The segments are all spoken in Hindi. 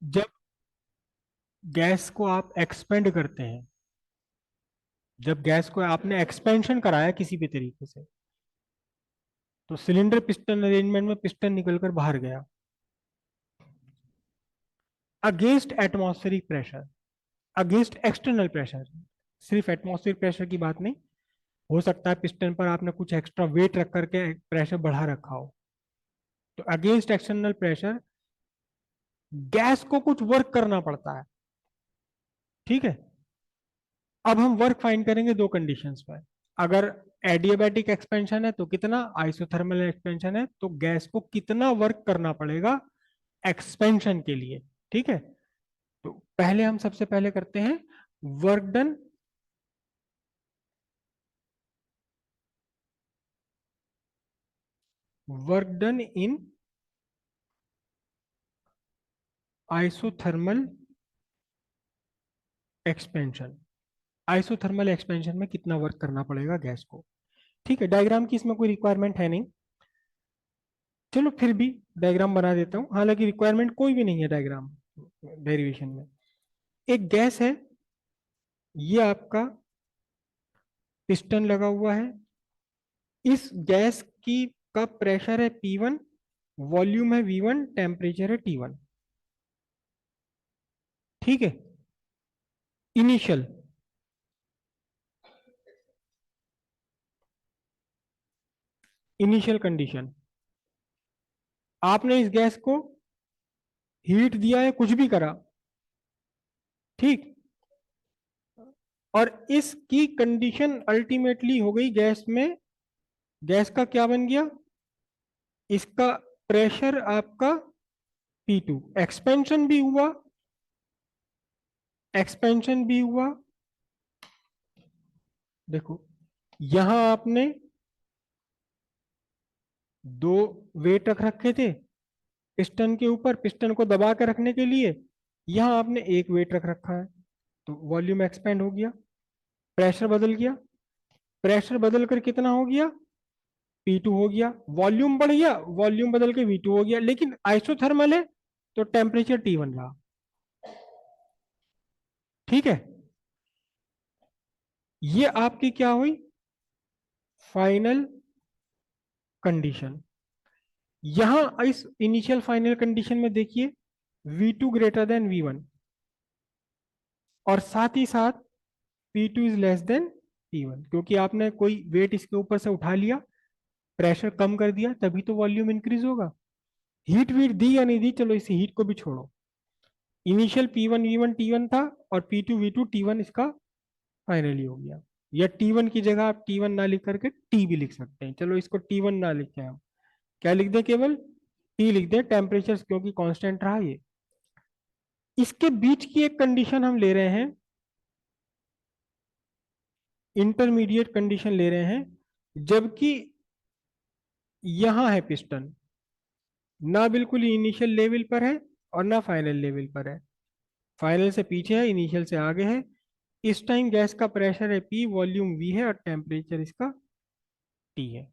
जब गैस को आप एक्सपेंड करते हैं, जब गैस को आपने एक्सपेंशन कराया किसी भी तरीके से, तो सिलेंडर पिस्टन अरेंजमेंट में पिस्टन निकलकर बाहर गया against atmospheric pressure, against external pressure. सिर्फ एटमॉस्फेरिक प्रेशर की बात नहीं, हो सकता है पिस्टन पर आपने कुछ एक्स्ट्रा वेट रख करके प्रेशर बढ़ा रखा हो। तो अगेंस्ट एक्सटर्नल प्रेशर गैस को कुछ वर्क करना पड़ता है। ठीक है। अब हम वर्क फाइंड करेंगे दो कंडीशंस पर। अगर एडियाबैटिक एक्सपेंशन है तो कितना, आइसोथर्मल एक्सपेंशन है तो गैस को कितना वर्क करना पड़ेगा एक्सपेंशन के लिए। ठीक है। तो पहले हम सबसे पहले करते हैं work done, work done in isothermal expansion. Isothermal expansion में कितना वर्क करना पड़ेगा गैस को। ठीक है, डायग्राम की इसमें कोई रिक्वायरमेंट है नहीं, चलो फिर भी डायग्राम बना देता हूं, हालांकि रिक्वायरमेंट कोई भी नहीं है डायग्राम डेरिवेशन में। एक गैस है, ये आपका पिस्टन लगा हुआ है, इस गैस की का प्रेशर है P1, वॉल्यूम है V1, टेम्परेचर है T1। ठीक है। इनिशियल, इनिशियल कंडीशन, आपने इस गैस को हीट दिया है, कुछ भी करा, ठीक, और इसकी कंडीशन अल्टीमेटली हो गई गैस में, गैस का क्या बन गया, इसका प्रेशर आपका P2, एक्सपेंशन भी हुआ, एक्सपेंशन भी हुआ। देखो, यहां आपने दो वेट रख रखे थे पिस्टन के ऊपर, पिस्टन को दबा के रखने के लिए, यहां आपने एक वेट रख रखा है, तो वॉल्यूम एक्सपेंड हो गया, प्रेशर बदल गया, प्रेशर बदल कर कितना हो गया, P2 हो गया, वॉल्यूम बढ़ गया, वॉल्यूम बदल के V2 हो गया, लेकिन आइसोथर्मल है तो टेम्परेचर T1 रहा। ठीक है। ये आपकी क्या हुई, फाइनल कंडीशन। यहां इस इनिशियल फाइनल कंडीशन में देखिए V2 ग्रेटर देन V1, और साथ ही साथ P2 is less than P1, क्योंकि आपने कोई वेट इसके ऊपर से उठा लिया, प्रेशर कम कर दिया, तभी तो वॉल्यूम इंक्रीज होगा। हीट वीट दी या नहीं दी, चलो इस हीट को भी छोड़ो, इनिशियल P1 V1 T1 था, और P2 V2 T1 इसका फाइनली हो गया। या T1 की जगह आप T1 ना लिख करके T भी लिख सकते हैं, चलो इसको T1 ना लिखें, हम क्या लिख दें, केवल T लिख दें, टेम्परेचर क्योंकि कांस्टेंट रहा ये। इसके बीच की एक कंडीशन हम ले रहे हैं, इंटरमीडिएट कंडीशन ले रहे हैं, जबकि यहां है पिस्टन, ना बिल्कुल इनिशियल लेवल पर है और ना फाइनल लेवल पर है, फाइनल से पीछे है, इनिशियल से आगे है। इस टाइम गैस का प्रेशर है P, वॉल्यूम V है, और टेम्परेचर इसका T है।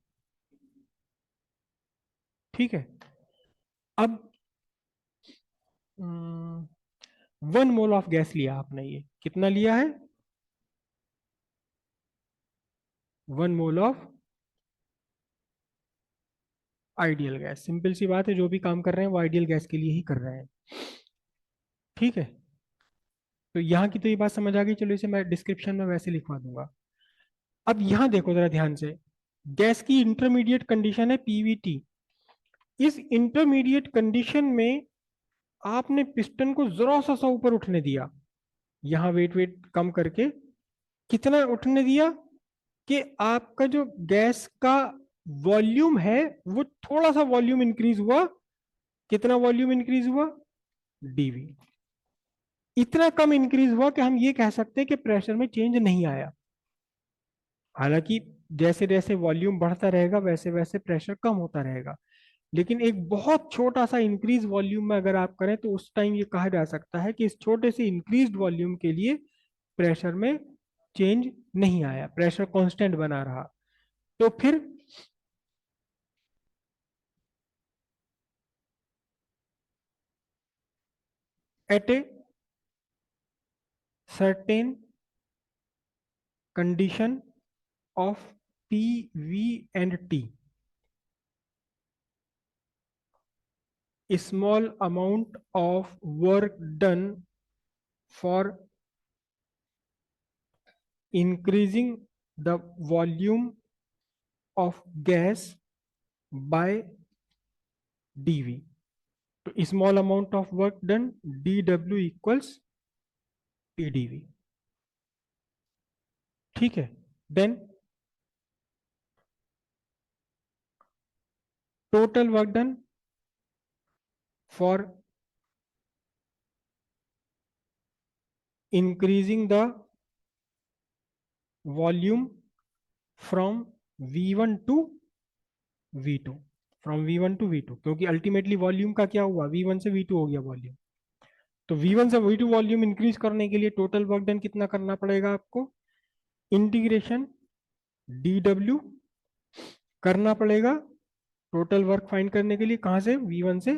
ठीक है। अब 1 मोल ऑफ गैस लिया आपने, ये कितना लिया है, 1 mole of ideal gas. Simple सी बात है, जो भी काम कर रहे हैं वो आइडियल गैस के लिए ही कर रहे हैं। ठीक है। तो यहाँ की तो ये बात समझ आ गई, चलो इसे मैं डिस्क्रिप्शन में वैसे लिखवा दूंगा। अब यहाँ देखो जरा ध्यान से, गैस की इंटरमीडिएट कंडीशन है पीवीटी। इस इंटरमीडिएट कंडीशन में आपने पिस्टन को जरा सा ऊपर उठने दिया, यहाँ वेट वेट कम करके कितना उठने दिया, कि आपका जो गैस का वॉल्यूम है वो थोड़ा सा वॉल्यूम इंक्रीज हुआ। कितना वॉल्यूम इंक्रीज हुआ, डीवी। इतना कम इंक्रीज हुआ कि हम ये कह सकते हैं कि प्रेशर में चेंज नहीं आया। हालांकि जैसे जैसे वॉल्यूम बढ़ता रहेगा वैसे वैसे प्रेशर कम होता रहेगा, लेकिन एक बहुत छोटा सा इंक्रीज वॉल्यूम में अगर आप करें तो उस टाइम ये कहा जा सकता है कि इस छोटे से इंक्रीज वॉल्यूम के लिए प्रेशर में चेंज नहीं आया, प्रेशर कांस्टेंट बना रहा। तो फिर at a certain condition of P, V and T. A small amount of work done for increasing the volume of gas by dV. तो small amount of work done dW equals pdV. ठीक है. Then total work done for increasing the volume from V1 to V2, from V1 to V2, क्योंकि अल्टीमेटली वॉल्यूम का क्या हुआ, V1 से V2 हो गया वॉल्यूम. तो V1 से V2 वॉल्यूम इंक्रीज करने के लिए टोटल वर्क डन कितना करना पड़ेगा आपको, इंटीग्रेशन dW करना पड़ेगा टोटल वर्क फाइंड करने के लिए. कहां से, V1 से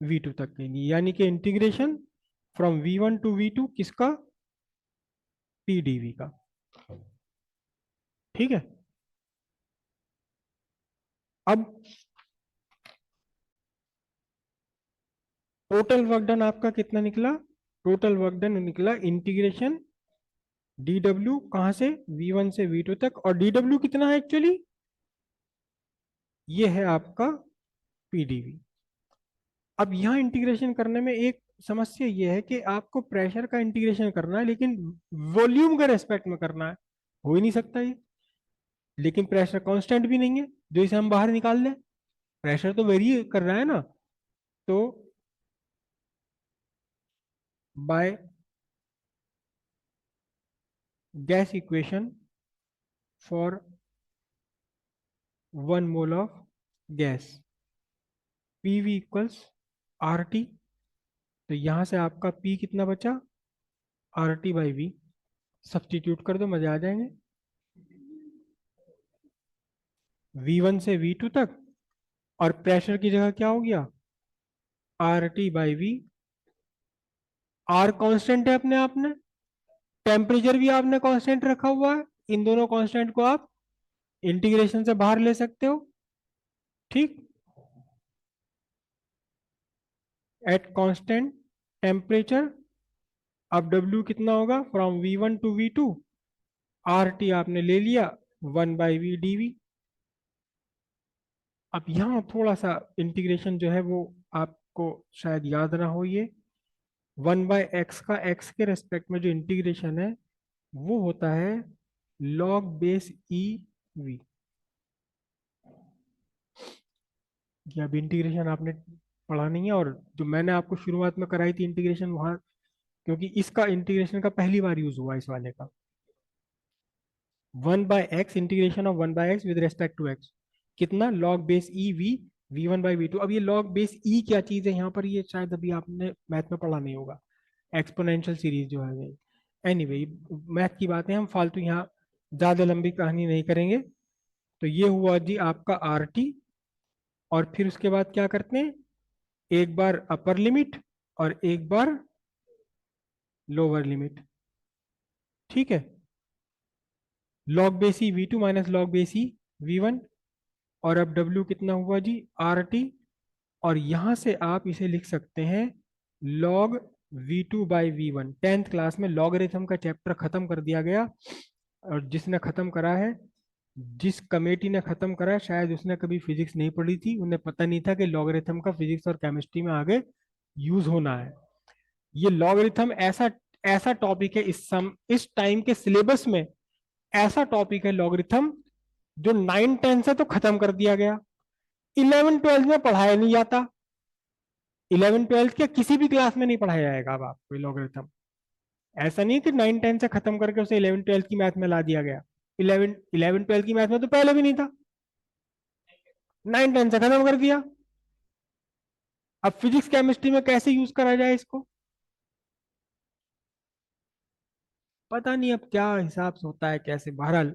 V2 तक के लिए, यानी कि integration from V1 to V2 किसका, PdV का. ठीक है. अब टोटल वर्क डन आपका कितना निकला, टोटल वर्क डन निकला इंटीग्रेशन dW कहां से, V1 से V2 तक. और dW कितना है एक्चुअली, ये है आपका PdV. अब यहां इंटीग्रेशन करने में एक समस्या ये है कि आपको प्रेशर का इंटीग्रेशन करना है, लेकिन वॉल्यूम के रेस्पेक्ट में करना है, हो ही नहीं सकता ये. लेकिन प्रेशर कांस्टेंट भी नहीं है जो इसे हम बाहर निकाल लें, प्रेशर तो वेरी कर रहा है ना. तो by gas equation for 1 mole of gas, PV equals RT. तो यहां से आपका P कितना बचा, RT बाई V. सब्स्टिट्यूट कर दो, मजे आ जाएंगे. V1 से V2 तक, और प्रेशर की जगह क्या हो गया, RT by V. R constant है अपने आप में, टेम्परेचर भी आपने कांस्टेंट रखा हुआ है. इन दोनों कांस्टेंट को आप इंटीग्रेशन से बाहर ले सकते हो. ठीक. एट कांस्टेंट टेम्परेचर, अब W कितना होगा, from V1 to V2, RT आपने ले लिया 1 बाई V dV. अब यहाँ थोड़ा सा इंटीग्रेशन जो है वो आपको शायद याद ना हो, ये 1 बाई एक्स का एक्स के रेस्पेक्ट में जो इंटीग्रेशन है वो होता है लॉग बेस ई वी. ये अब इंटीग्रेशन आपने पढ़ा नहीं है, और जो मैंने आपको शुरुआत में कराई थी इंटीग्रेशन वहां, क्योंकि इसका इंटीग्रेशन का पहली बार यूज हुआ इस वाले का. 1 by x, integration of 1 by x with respect to x, कितना, log base e v V1 by V2. अब ये लॉग बेस ई क्या चीज है यहाँ पर, ये शायद अभी आपने मैथ में पढ़ा नहीं होगा, एक्सपोनेंशियल सीरीज जो है. एनीवे मैथ की बातें हम फालतू यहाँ ज्यादा लंबी कहानी नहीं करेंगे. तो ये हुआ जी आपका RT, और फिर उसके बाद क्या करते हैं, एक बार अपर लिमिट और एक बार लोअर लिमिट. ठीक है. लॉग बेसी V2 माइनस लॉग बेसी V1, और अब W कितना हुआ जी, RT. और यहां से आप इसे लिख सकते हैं log V2 by V1. 10th class में लॉगरिथम का चैप्टर खत्म कर दिया गया, और जिसने खत्म करा है, जिस कमेटी ने खत्म करा है, शायद उसने कभी फिजिक्स नहीं पढ़ी थी, उन्हें पता नहीं था कि लॉगरिथम का फिजिक्स और केमिस्ट्री में आगे यूज होना है. ये लॉगरिथम ऐसा ऐसा टॉपिक है इस टाइम के सिलेबस में, ऐसा टॉपिक है लॉगरिथम जो 9-10 से तो खत्म कर दिया गया, 11-12 में पढ़ाया नहीं जाता. 11-12 के किसी भी क्लास में नहीं पढ़ाया जाएगा अब आपको लॉगरिथम. ऐसा नहीं कि 9-10 से खत्म करके उसे 11-12 की मैथ में ला दिया गया. 11-12 की मैथ में तो पहले भी नहीं था, 9-10 से खत्म कर दिया. अब फिजिक्स केमिस्ट्री में कैसे यूज करा जाए इसको, पता नहीं अब क्या हिसाब से होता है कैसे, बहरहाल.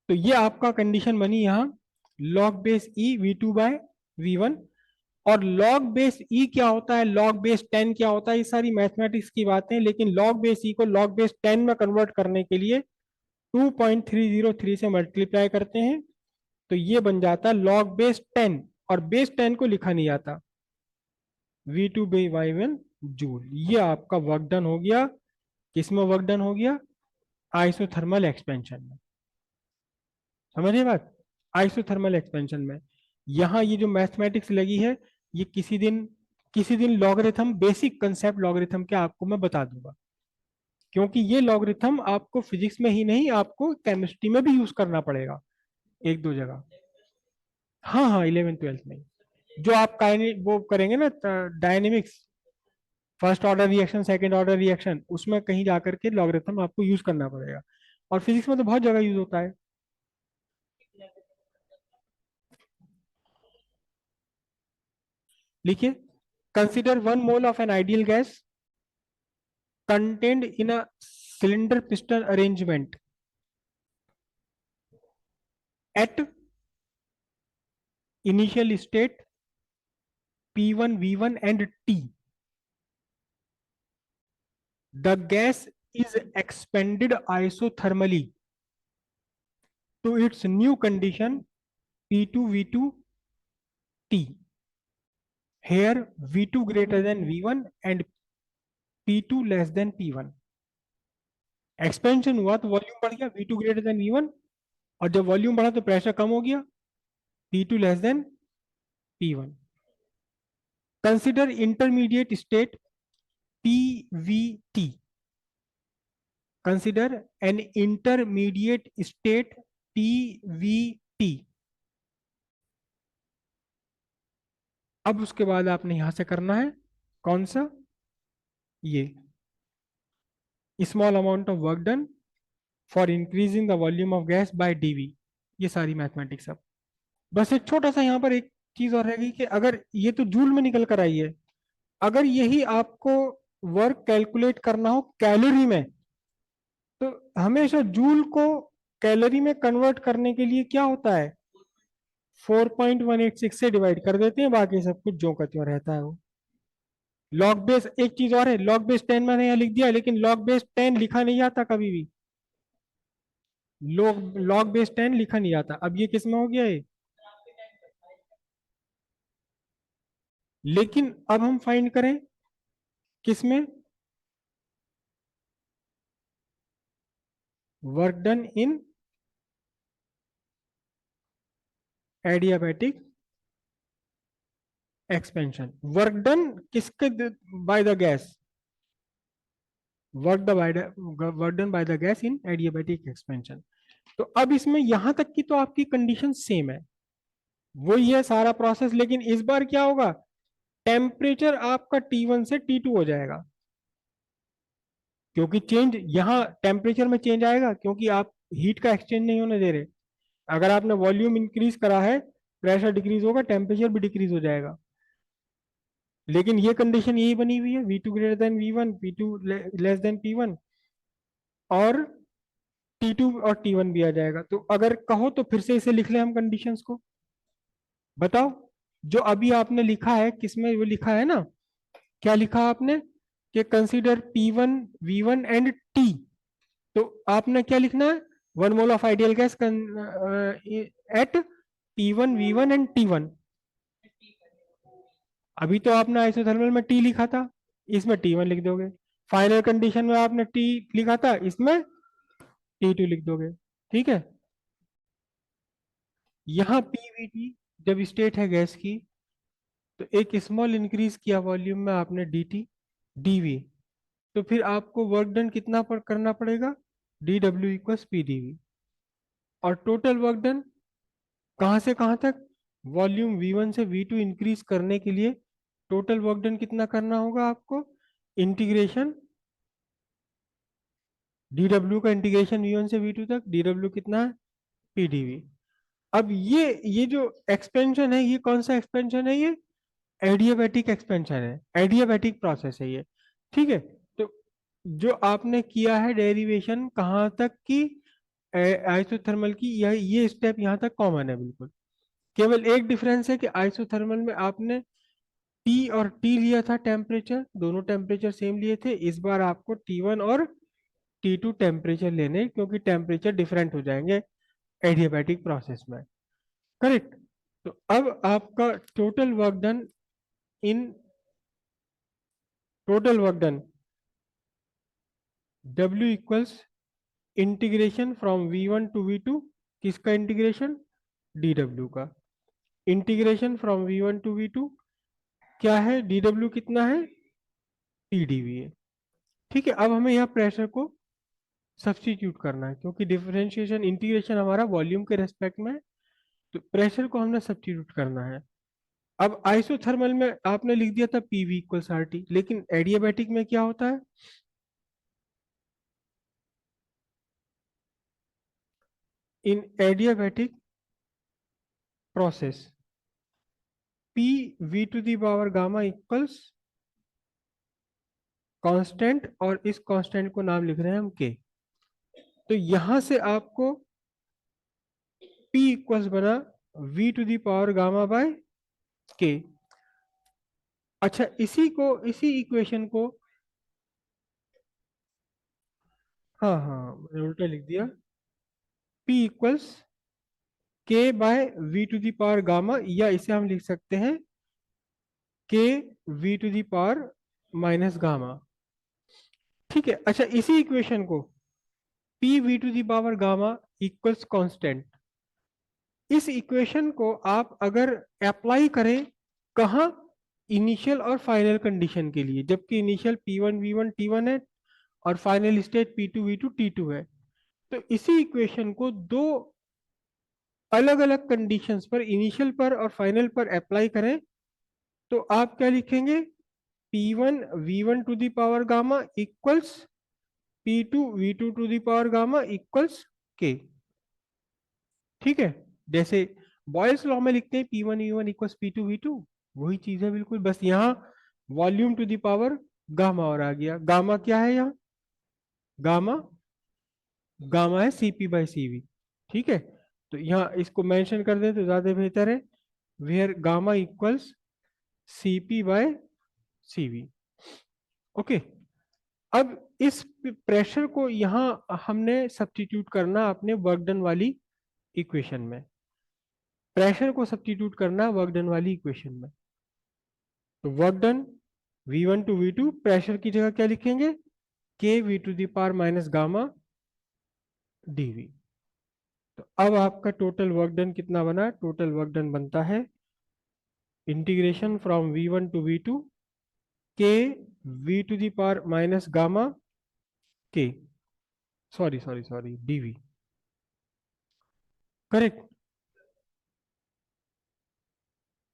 तो ये आपका कंडीशन बनी यहाँ, लॉग बेस ई V2 बाय V1. और लॉग बेस ई क्या होता है, लॉग बेस 10 क्या होता है, ये सारी मैथमेटिक्स की बातें, लेकिन लॉग बेस ई को लॉग बेस 10 में कन्वर्ट करने के लिए 2.303 से मल्टीप्लाई करते हैं, तो ये बन जाता है लॉग बेस 10, और बेस 10 को लिखा नहीं जाता, V2/Y1 जूल। ये आपका वर्क डन हो गया, किसमें वर्क डन हो गया, आइसोथर्मल एक्सपेंशन में। समझिए बात, आइसोथर्मल एक्सपेंशन में। यहाँ ये जो मैथमेटिक्स लगी है, ये किसी दिन लॉगरिथम, बेसिक कंसेप्ट लॉगरिथम के आपको मैं बता दूंगा, क्योंकि ये लॉगरिथम आपको फिजिक्स में ही नहीं, आपको केमिस्ट्री में भी यूज करना पड़ेगा एक दो जगह। हाँ हाँ, 11th 12th में जो आप वो करेंगे ना, dynamics, first order reaction, second order reaction, उसमें कहीं जाकर के लॉगरिथम आपको यूज करना पड़ेगा, और फिजिक्स में तो बहुत जगह यूज होता है। लिखिए, consider 1 mole of an ideal gas contained in a cylinder piston arrangement at initial state P1, V1 and T. The gas is expanded isothermally to its new condition P2, V2, T. Here V2 greater than V1 and P2 less than P1. Expansion हुआ तो वॉल्यूम बढ़ गया, V2 ग्रेटर देन V1, और जब वॉल्यूम बढ़ा तो प्रेशर कम हो गया, P2 less than P1. Consider intermediate state PVT. Consider an intermediate state PVT. अब उसके बाद आपने यहां से करना है कौन सा, ये small amount of work done for increasing the volume of gas by D V. ये सारी मैथमेटिक्स। अब बस एक छोटा सा यहाँ पर एक चीज और रहेगी कि अगर ये तो जूल में निकल कर आई है, अगर यही आपको वर्क कैलकुलेट करना हो कैलोरी में, तो हमेशा जूल को कैलोरी में कन्वर्ट करने के लिए क्या होता है, 4.186 से डिवाइड कर देते हैं, बाकी सब कुछ जो का त्यों रहता है वो। लॉग बेस, एक चीज और है, लॉग बेस 10 मैंने यहाँ लिख दिया, लेकिन लॉग बेस 10 लिखा नहीं जाता कभी भी, लॉग बेस 10 लिखा नहीं जाता। अब ये किस में हो गया है, लेकिन अब हम फाइंड करें किस में, work done in adiabatic expansion. Work done किसके, by the gas, work done by the gas in adiabatic expansion. तो अब इसमें यहां तक की तो आपकी कंडीशन सेम है, वही है सारा प्रोसेस, लेकिन इस बार क्या होगा, टेम्परेचर आपका T1 से T2 हो जाएगा, क्योंकि चेंज यहाँ टेम्परेचर में चेंज आएगा, क्योंकि आप हीट का एक्सचेंज नहीं होने दे रहे। अगर आपने वॉल्यूम इंक्रीज करा है, प्रेशर डिक्रीज होगा, टेम्परेचर भी डिक्रीज हो जाएगा। लेकिन ये कंडीशन यही बनी हुई है, V2 greater than V1, P2 less than P1, और T2 और T1 भी आ जाएगा। तो अगर कहो तो फिर से इसे लिख लें हम कंडीशंस को, बताओ। जो अभी आपने लिखा है किसमें, वो लिखा है ना, क्या लिखा आपने, कि consider P1, V1 and T। तो आपने क्या लिखना है, 1 mole of ideal gas at P1, V1 and T1। अभी तो आपने आइसोथर्मल में T लिखा था, इसमें T1 लिख दोगे। फाइनल कंडीशन में आपने T लिखा था, इसमें T2 लिख दोगे। ठीक है, यहाँ PVT जब स्टेट है गैस की, तो एक स्मॉल इंक्रीज किया वॉल्यूम में आपने DT DV, तो फिर आपको वर्क डन कितना पर करना पड़ेगा, DW इक्वल्स PDV। और टोटल वर्क डन कहाँ से कहाँ तक, वॉल्यूम V1 से V2 इंक्रीज करने के लिए टोटल वर्क डन कितना करना होगा आपको, इंटीग्रेशन DW का इंटीग्रेशन V1 से V2 तक, DW कितना है, PDV। अब ये जो एक्सपेंशन है, ये कौन सा एक्सपेंशन है, ये एडियाबैटिक एक्सपेंशन है, एडियाबैटिक प्रोसेस है ये। ठीक है, तो जो आपने किया है डेरिवेशन कहाँ तक की, आइसोथर्मल की, ये स्टेप यहाँ तक कॉमन है बिल्कुल। केवल एक डिफरेंस है कि आइसोथर्मल में आपने टी और टी लिया था टेम्परेचर, दोनों टेम्परेचर सेम लिए थे। इस बार आपको T1 और T2 टेम्परेचर लेने, क्योंकि टेम्परेचर डिफरेंट हो जाएंगे एडियाबैटिक प्रोसेस में। करेक्ट। तो अब आपका total work done in total work done W equals integration from V1 to V2। किसका इंटीग्रेशन? DW का। Integration from V1 to V2 क्या है? DW कितना है? TdV है। ठीक है, अब हमें यहाँ प्रेशर को सब्स्टिट्यूट करना है, क्योंकि डिफरेंशिएशन इंटीग्रेशन हमारा वॉल्यूम के रेस्पेक्ट में है, तो प्रेशर को हमने सब्स्टिट्यूट करना है। अब आइसोथर्मल में आपने लिख दिया था PV इक्वल्स RT, लेकिन एडियाबैटिक में क्या होता है? In adiabatic process PV to the power gamma equals constant, और इस कांस्टेंट को नाम लिख रहे हैं हम K। तो यहां से आपको P इक्वल्स बना V to the power gamma by K। अच्छा, इसी इक्वेशन को, हाँ हाँ मैंने उल्टा लिख दिया। P equals K by V to the power gamma, या इसे हम लिख सकते हैं K V to the power minus gamma. ठीक है, अच्छा इसी इक्वेशन को P V to the power gamma equals constant, इस इक्वेशन को आप अगर अप्लाई करें, कहाँ? इनिशियल और फाइनल कंडीशन के लिए, जबकि इनिशियल P1 V1 T1 है और final state P2 V2 T2 है। तो इसी इक्वेशन को दो अलग अलग कंडीशंस पर, इनिशियल पर और फाइनल पर अप्लाई करें, तो आप क्या लिखेंगे? P1 V1 to the power gamma equals P2 V2 to the power gamma equals K। ठीक है, जैसे बॉयल्स लॉ में लिखते हैं P1 V1 equals P2 V2, वही चीज है बिल्कुल, बस यहाँ volume to the power gamma और आ गया। गामा क्या है यहाँ? गामा गामा है CP बाई CV। ठीक है, तो यहाँ इसको मेंशन कर दें तो ज्यादा बेहतर है, where gamma equals CP by CV। Okay, अब इस प्रेशर को यहाँ हमने सब्स्टिट्यूट करना अपने वर्क डन वाली इक्वेशन में, प्रेशर को सब्स्टिट्यूट करना वर्क डन वाली इक्वेशन में। तो work done V1 to V2, pressure की जगह क्या लिखेंगे? K V to the power minus gamma DV। तो अब आपका टोटल वर्क डन कितना बना? टोटल वर्क डन बनता है integration from V1 to V2 K V to the power minus gamma K, sorry sorry sorry DV। Correct.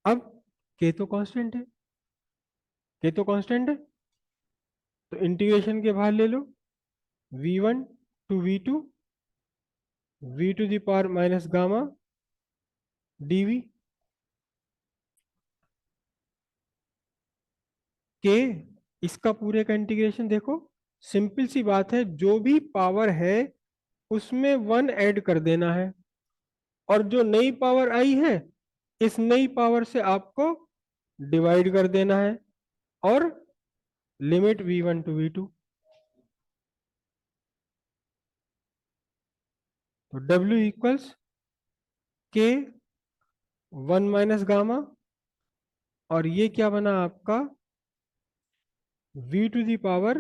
अब K तो कांस्टेंट है, K तो कांस्टेंट है, तो इंटीग्रेशन के बाहर ले लो V1 to V2 V to the power minus gamma DV। के इसका पूरे का इंटीग्रेशन देखो, सिंपल सी बात है, जो भी पावर है उसमें वन ऐड कर देना है, और जो नई पावर आई है इस नई पावर से आपको डिवाइड कर देना है, और लिमिट V1 टू V2। तो W equals K 1 minus gamma, और ये क्या बना आपका? V to the power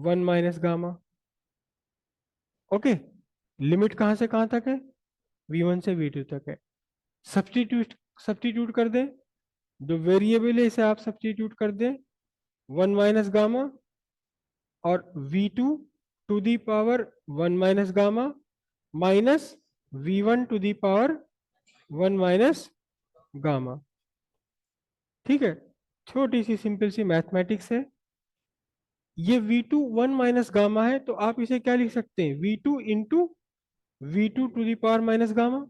1 minus gamma. Okay, limit कहां से कहां तक है? V1 से V2 तक है। सब्स्टिट्यूट सब्स्टिट्यूट कर दें, जो वेरिएबल है इसे आप सब्स्टिट्यूट कर दें, 1 माइनस गामा और V2 to the power 1 minus gamma minus V1 to the power 1 minus gamma. ठीक है, छोटी सी सिंपल सी मैथमेटिक्स है। ये V2 1 माइनस गामा है, तो आप इसे क्या लिख सकते हैं? V2 into V2 to the power minus gamma,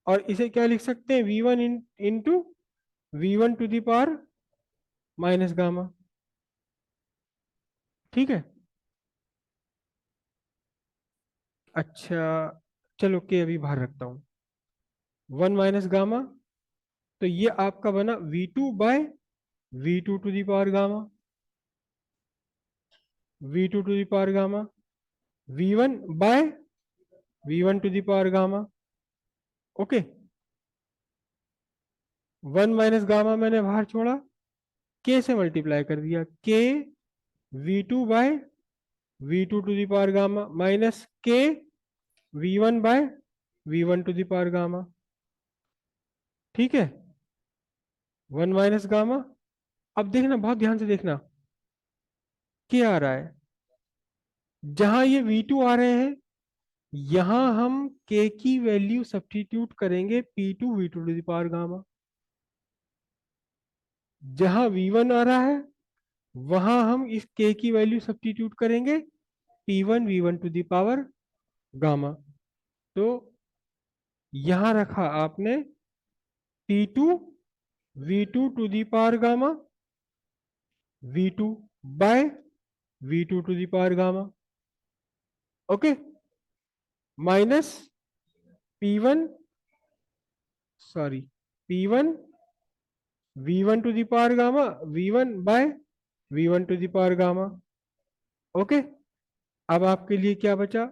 और इसे क्या लिख सकते हैं? V1 into V1 to the power minus gamma. ठीक है, अच्छा चलो के अभी बाहर रखता हूँ। 1 माइनस गामा, तो ये आपका बना V2 by V2 to the power gamma, V2 to the power gamma, V1 by V1 to the power gamma. Okay, 1 - gamma मैंने बाहर छोड़ा, K से मल्टीप्लाई कर दिया, K V2 by V2 to the power gamma minus K V1 by V1 to the power gamma. ठीक है, 1 - गामा। अब देखना, बहुत ध्यान से देखना, क्या आ रहा है, जहां ये V2 आ रहे हैं, यहां हम K की वैल्यू सब्स्टिट्यूट करेंगे P2 V2 to the power gamma. जहां V1 आ रहा है, वहां हम इस K की वैल्यू सब्स्टिट्यूट करेंगे P1 V1 to the power gamma. तो यहां रखा आपने P2 V2 to the power gamma, V2 by V2 to the power gamma. Okay, minus P1, sorry, P1 V1 to the power gamma, V1 by V1 to the power gamma. Okay, अब आपके लिए क्या बचा,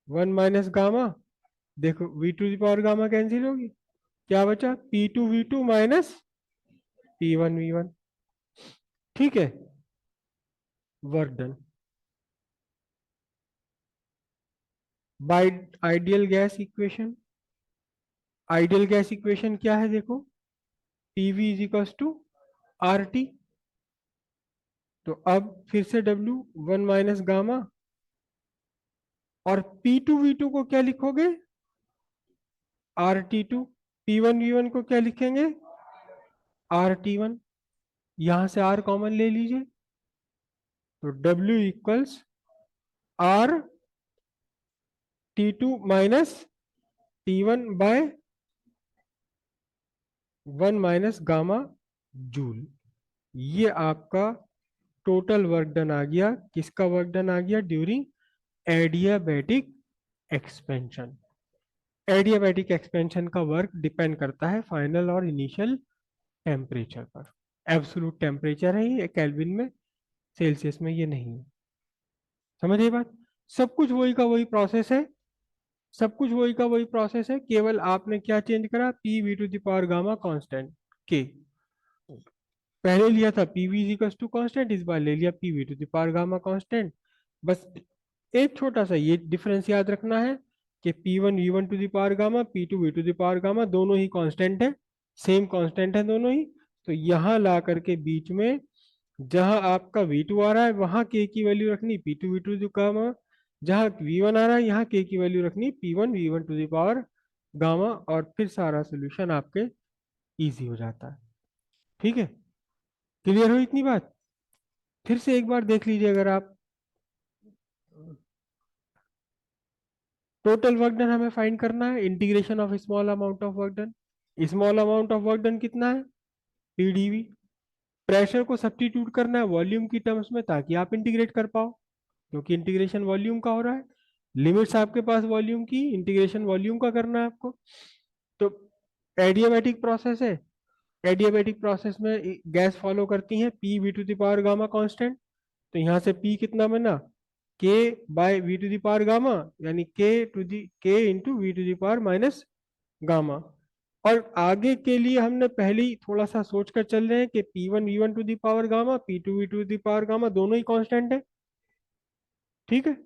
1 - गामा, देखो V2 to the power gamma cancel होगी, क्या बचा P2 V2 minus P1 V1। ठीक है, work done by ideal gas equation. Ideal gas equation क्या है, देखो, PV is equals to RT। तो अब फिर से W, 1 - गामा, और P2 V2 को क्या लिखोगे, RT2। P1 V1 को क्या लिखेंगे, RT1। यहां से R कॉमन ले लीजिए, तो W equals RT2 minus T1 by 1 - gamma joule. ये आपका टोटल वर्क डन आ गया। किसका वर्क डन आ गया during adiabatic expansion. Adiabatic expansion का वर्क डिपेंड करता है फाइनल और इनिशियल टेम्परेचर पर। एब्सोलूट टेम्परेचर है ये केल्विन में, सेल्सियस में ये नहीं है। समझिए बात, सब कुछ वही का वही प्रोसेस है, सब कुछ वही का वही प्रोसेस है, केवल आपने क्या चेंज करा, P V to the power gamma constant के। पहले लिया था P V equals to constant, इस बार ले लिया P V to the power gamma constant. बस एक छोटा सा ये डिफरेंस याद रखना है कि P1 V1 to the power gamma, P2 V2 to the power gamma दोनों ही कांस्टेंट है, सेम कांस्टेंट है दोनों ही। तो यहाँ ला करके बीच में जहां आपका V2 आ रहा है वहां K की वैल्यू रखनी P2 V2 टू गामा, जहां V1 आ रहा है यहाँ K की वैल्यू रखनी P1 V1 to the power gamma, और फिर सारा सोल्यूशन आपके इजी हो जाता है। ठीक है, क्लियर हो इतनी बात। फिर से एक बार देख लीजिए, अगर आप, टोटल वर्क डन हमें फाइंड करना है, integration of small amount of work done. Small amount of work done कितना है, PdV। प्रेशर को सब्स्टिट्यूट करना है वॉल्यूम की टर्म्स में ताकि आप इंटीग्रेट कर पाओ, क्योंकि इंटीग्रेशन वॉल्यूम का हो रहा है। लिमिट्स आपके पास वॉल्यूम की, इंटीग्रेशन वॉल्यूम का करना है आपको। तो एडियाबैटिक प्रोसेस है, एडियाबैटिक प्रोसेस में गैस फॉलो करती है P V to the power gamma constant. तो यहाँ से P कितना बना, K by V to the power gamma, यानी K into we to the power minus gamma. और आगे के लिए हमने पहले ही थोड़ा सा सोच कर चल रहे हैं कि P1 V1 to the power gamma, P2 V2 to the power gamma दोनों ही कांस्टेंट है। ठीक है,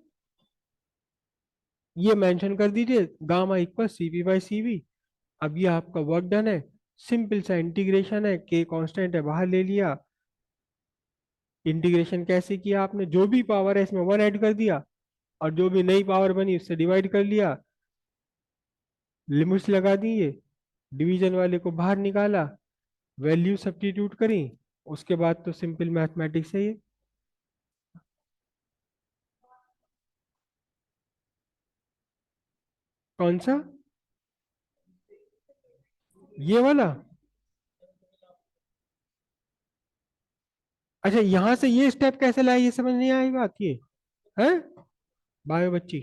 ये मेंशन कर दीजिए, गामा इक्वल CP/CV। अब ये आपका वर्क डन है, सिंपल सा इंटीग्रेशन है, K कांस्टेंट है बाहर ले लिया। इंटीग्रेशन कैसे किया आपने, जो भी पावर है इसमें 1 ऐड कर दिया, और जो भी नई पावर बनी उससे डिवाइड कर लिया, लिमिट्स लगा दिए, डिवीजन वाले को बाहर निकाला, वैल्यू सब्स्टिट्यूट करी, उसके बाद तो सिंपल मैथमेटिक्स है ये। कौन सा, ये वाला। अच्छा, यहां से ये स्टेप कैसे लाए, ये समझ नहीं आई बात ये है, बायो बच्ची।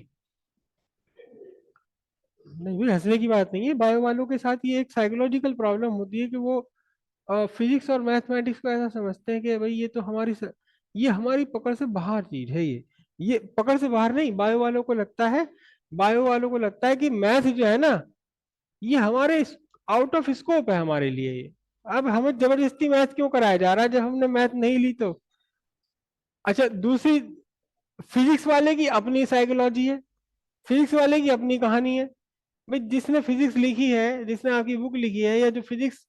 नहीं भाई, हंसने की बात नहीं है। बायो वालों के साथ ये एक साइकोलॉजिकल प्रॉब्लम होती है कि वो फिजिक्स और मैथमेटिक्स को ऐसा समझते हैं कि भाई ये हमारी पकड़ से बाहर चीज है। ये पकड़ से बाहर नहीं, बायो वालों को लगता है कि मैथ जो है ना, ये हमारे आउट ऑफ स्कोप है हमारे लिए ये। अब हमें जबरदस्ती मैथ क्यों कराया जा रहा है जब हमने मैथ नहीं ली तो। अच्छा, दूसरी, फिजिक्स वाले की अपनी साइकोलॉजी है, फिजिक्स वाले की अपनी कहानी है। भाई जिसने फिजिक्स लिखी है, जिसने आपकी बुक लिखी है, या जो फिजिक्स,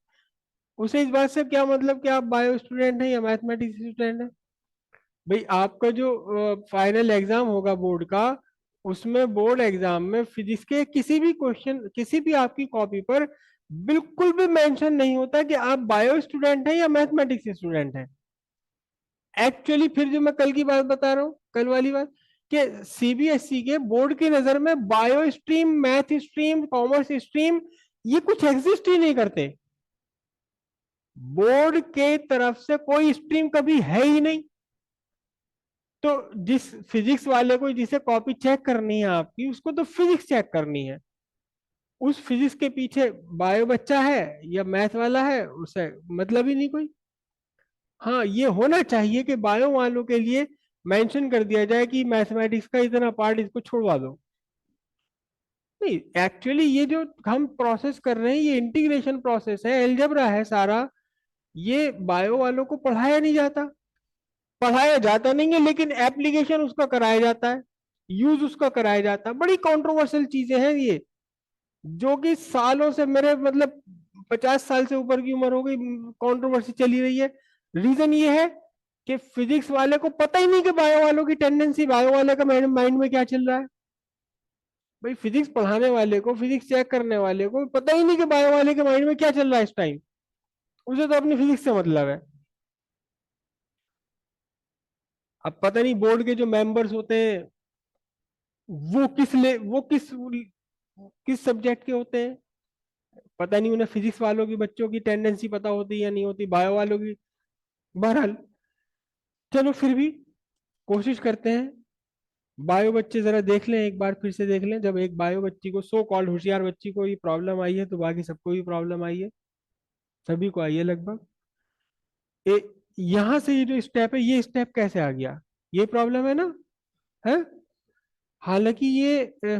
उसे इस बात से क्या मतलब कि आप बायो स्टूडेंट हैं या मैथमेटिक्स स्टूडेंट हैं। भाई आपका जो फाइनल एग्जाम होगा बोर्ड का, उसमें बोर्ड एग्जाम में फिजिक्स के किसी भी क्वेश्चन, किसी भी आपकी कॉपी पर बिल्कुल भी मेंशन नहीं होता कि आप बायो स्टूडेंट हैं या मैथमेटिक्स स्टूडेंट हैं। एक्चुअली फिर जो मैं कल की बात बता रहा हूँ, कल वाली बात, कि सीबीएसई के बोर्ड की नजर में bio stream, math stream, commerce stream, ये कुछ एग्जिस्ट ही नहीं करते। बोर्ड के तरफ से कोई स्ट्रीम कभी है ही नहीं। तो जिस फिजिक्स वाले को जिसे कॉपी चेक करनी है आपकी, उसको तो फिजिक्स चेक करनी है। उस फिजिक्स के पीछे बायो बच्चा है या मैथ वाला है, उसे मतलब ही नहीं कोई। हाँ, ये होना चाहिए कि बायो वालों के लिए मेंशन कर दिया जाए कि मैथमेटिक्स का इतना पार्ट इसको छोड़वा दो। नहीं, एक्चुअली ये जो हम प्रोसेस कर रहे हैं, ये इंटीग्रेशन प्रोसेस है, एलजेब्रा है सारा। ये बायो वालों को पढ़ाया नहीं जाता। पढ़ाया जाता नहीं है, लेकिन एप्लीकेशन उसका कराया जाता है, यूज उसका कराया जाता है। बड़ी कंट्रोवर्शियल चीजें हैं ये, जो कि सालों से, मेरे मतलब 50 साल से ऊपर की उम्र हो गई, कंट्रोवर्सी चली रही है। रीजन ये है कि फिजिक्स वाले को पता ही नहीं कि बायो वालों की टेंडेंसी, बायो वाले का माइंड में क्या चल रहा है। भाई फिजिक्स पढ़ाने वाले को, फिजिक्स चेक करने वाले को पता ही नहीं कि बायो वाले के माइंड में क्या चल रहा है इस टाइम। उसे तो अपनी फिजिक्स से मतलब है। अब पता नहीं बोर्ड के जो मेंबर्स होते हैं, वो किस सब्जेक्ट के होते हैं। पता नहीं उन्हें फिजिक्स वालों की बच्चों की टेंडेंसी पता होती है या नहीं होती, बायो वालों की। बहरहाल, चलो फिर भी कोशिश करते हैं। बायो बच्चे जरा देख लें, एक बार फिर से देख लें। जब एक बायो बच्ची को, सो कॉल्ड होशियार बच्ची को ये प्रॉब्लम आई है, तो बाकी सबको भी प्रॉब्लम आई है, सभी को आई है लगभग। यहाँ से ये जो स्टेप है, ये स्टेप कैसे आ गया, ये प्रॉब्लम है ना, है। हालांकि ये अ,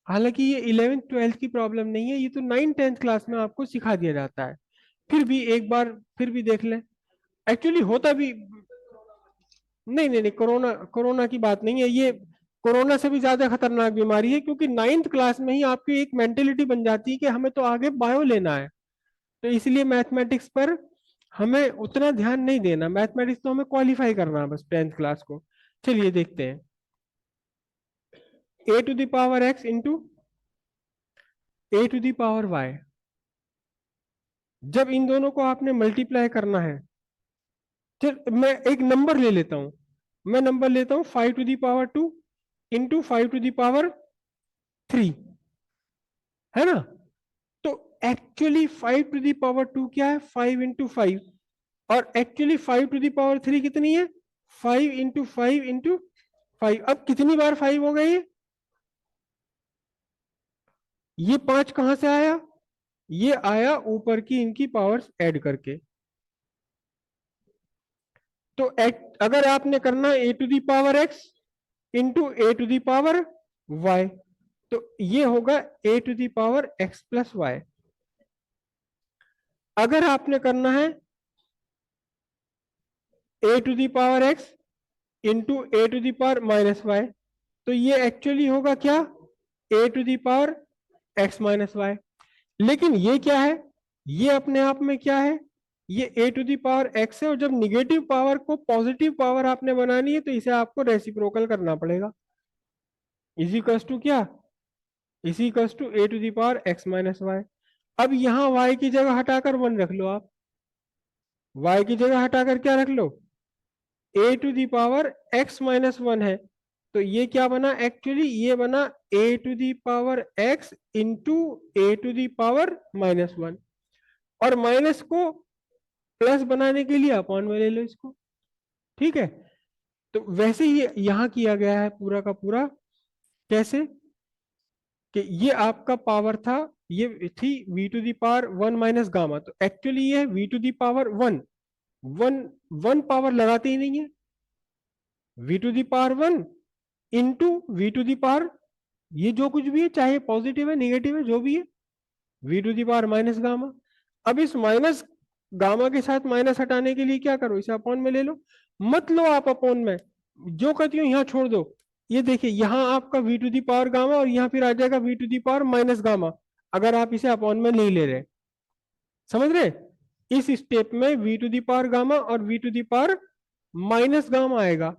हालांकि ये 11th 12th की प्रॉब्लम नहीं है, ये तो 9th 10th क्लास में आपको सिखा दिया जाता है। फिर भी एक बार फिर भी देख लें। एक्चुअली होता भी, नहीं नहीं नहीं, कोरोना कोरोना की बात नहीं है ये। कोरोना से भी ज्यादा खतरनाक बीमारी है, क्योंकि 9th क्लास में ही आपकी एक मेंटेलिटी बन जाती है कि हमें तो आगे बायो लेना है। तो इसलिए मैथमेटिक्स पर हमें उतना ध्यान नहीं देना, मैथमेटिक्स तो हमें क्वालिफाई करना है बस 10th क्लास को। चलिए देखते हैं। a to the power x into a to the power y, जब इन दोनों को आपने मल्टीप्लाई करना है। चल मैं एक नंबर ले लेता हूं, मैं नंबर लेता हूं 5 to the power 2 into 5 to the power 3, है ना। तो एक्चुअली 5 to the power 2 क्या है, 5 into 5। और एक्चुअली 5 to the power 3 कितनी है, 5 into 5 into 5। अब कितनी बार 5 हो गए ये 5 कहां से आया, ये आया ऊपर की इनकी पावर्स ऐड करके। तो अगर आपने करना a to the power x into a to the power y, तो ये होगा a to the power x plus y। अगर आपने करना है a to the power x into a to the power -y, तो ये एक्चुअली होगा क्या, a to the power x - y। लेकिन ये क्या है, ये अपने आप में क्या है, ये a to the power x है। और जब निगेटिव पावर को पॉजिटिव पावर आपने बनानी है, तो इसे आपको रेसिप्रोकल करना पड़ेगा। इसी कस टू क्या, इसी कस to a to the power x - y। अब यहां y की जगह हटाकर 1 रख लो आप, y की जगह हटाकर क्या रख लो, a to the power x - 1 है। तो ये क्या बना, एक्चुअली ये बना a to the power x into a to the power -1। और माइनस को प्लस बनाने के लिए अपॉन में ले लो इसको, ठीक है। तो वैसे ही यहाँ किया गया है पूरा का पूरा। कैसे, कि ये आपका पावर था, ये थी V to the power one minus gamma, तो एक्चुअली ये है V to the power one. One, one power लगाते ही नहीं है, V to the power one into we to the power, ये जो कुछ भी है चाहे पॉजिटिव है नेगेटिव है जो भी है, V to the power minus gamma. अब इस माइनस गामा के साथ माइनस हटाने के लिए क्या करो, इसे अपॉन में ले लो, मत लो आप अपॉन में, जो कहती हूँ यहाँ छोड़ दो। ये देखिए यहाँ आपका V to the power gamma और यहाँ फिर आ जाएगा V to the power minus gamma, अगर आप इसे अपॉन में नहीं ले रहे, समझ रहे? इस स्टेप में v to the power gamma और v to the power minus gamma आएगा।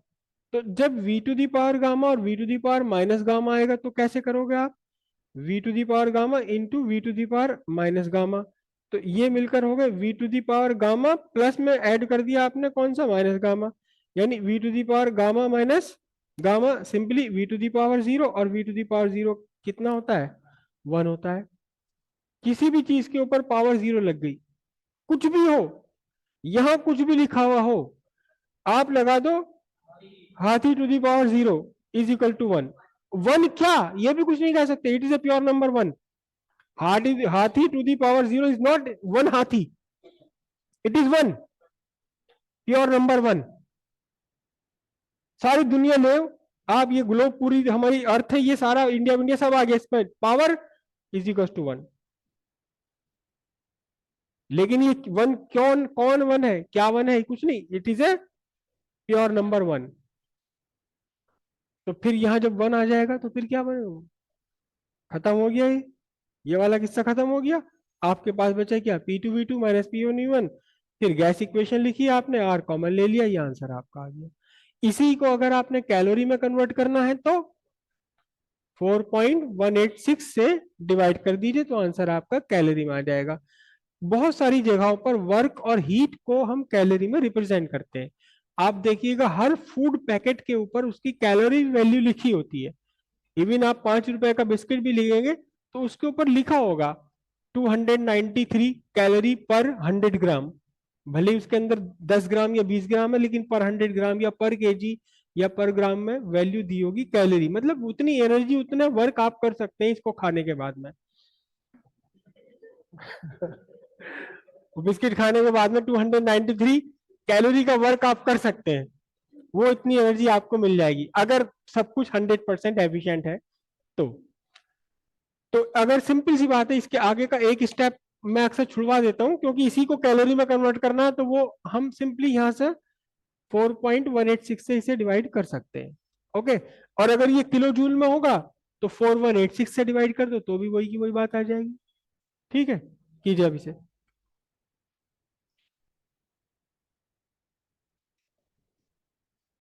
तो जब v to the power gamma और v to the power minus gamma आएगा तो कैसे करोगे आप, v to the power gamma into we to the power minus gamma, तो ये मिलकर हो गए v to the power gamma plus में ऐड कर दिया आपने कौन सा, माइनस गामा, यानी we to the power gamma minus gamma simply v to the power zero, और v to the power zero कितना होता है, वन होता है। किसी भी चीज के ऊपर पावर जीरो लग गई, कुछ भी हो, यहां कुछ भी लिखा हुआ हो, आप लगा दो हाथी to the power zero is equal to one. One क्या, ये भी कुछ नहीं कह सकते, it is a pure number one. हाथी to the power zero is not one हाथी, it is one, pure number one. सारी दुनिया में आप, ये ग्लोब पूरी हमारी अर्थ है, ये सारा इंडिया इंडिया सब आ गया इसमें, power is equal to one. लेकिन ये वन कौन कौन वन है, क्या वन है, कुछ नहीं, it is a pure number one. तो फिर यहां जब वन आ जाएगा तो फिर क्या बनेगा, खत्म हो गया ये वाला किस्सा खत्म हो गया। आपके पास बचा क्या, P two V two minus P one V one, फिर गैस इक्वेशन लिखी आपने, आर कॉमन ले लिया, ये आंसर आपका आ गया। इसी को अगर आपने कैलोरी में कन्वर्ट करना है तो 4.186 से डिवाइड कर दीजिए, तो आंसर आपका कैलोरी में आ जाएगा। बहुत सारी जगहों पर वर्क और हीट को हम कैलोरी में रिप्रेजेंट करते हैं। आप देखिएगा हर फूड पैकेट के ऊपर उसकी कैलोरी वैल्यू लिखी होती है। इवन आप 5 रुपए का बिस्किट भी लिखेंगे तो उसके ऊपर लिखा होगा 293 कैलोरी पर 100 ग्राम। भले उसके अंदर 10 ग्राम या 20 ग्राम है, लेकिन पर 100 ग्राम या पर केजी या पर ग्राम में वैल्यू दी होगी कैलोरी, मतलब उतनी एनर्जी उतना वर्क आप कर सकते हैं इसको खाने के बाद में। बिस्किट खाने के बाद में 293 कैलोरी का वर्क आप कर सकते हैं, वो इतनी एनर्जी आपको मिल जाएगी अगर सब कुछ 100% एफिशिएंट है तो। तो अगर सिंपल सी बात है, इसके आगे का एक स्टेप मैं अक्सर छुड़वा देता हूं क्योंकि इसी को कैलोरी में कन्वर्ट करना है, तो वो हम सिंपली यहां से 4.186 से इसे डिवाइड कर सकते हैं। ओके, और अगर ये किलो जूल में होगा तो 4186 से डिवाइड कर दो तो भी वही की वही बात आ जाएगी। ठीक है, कीजिए अब इसे।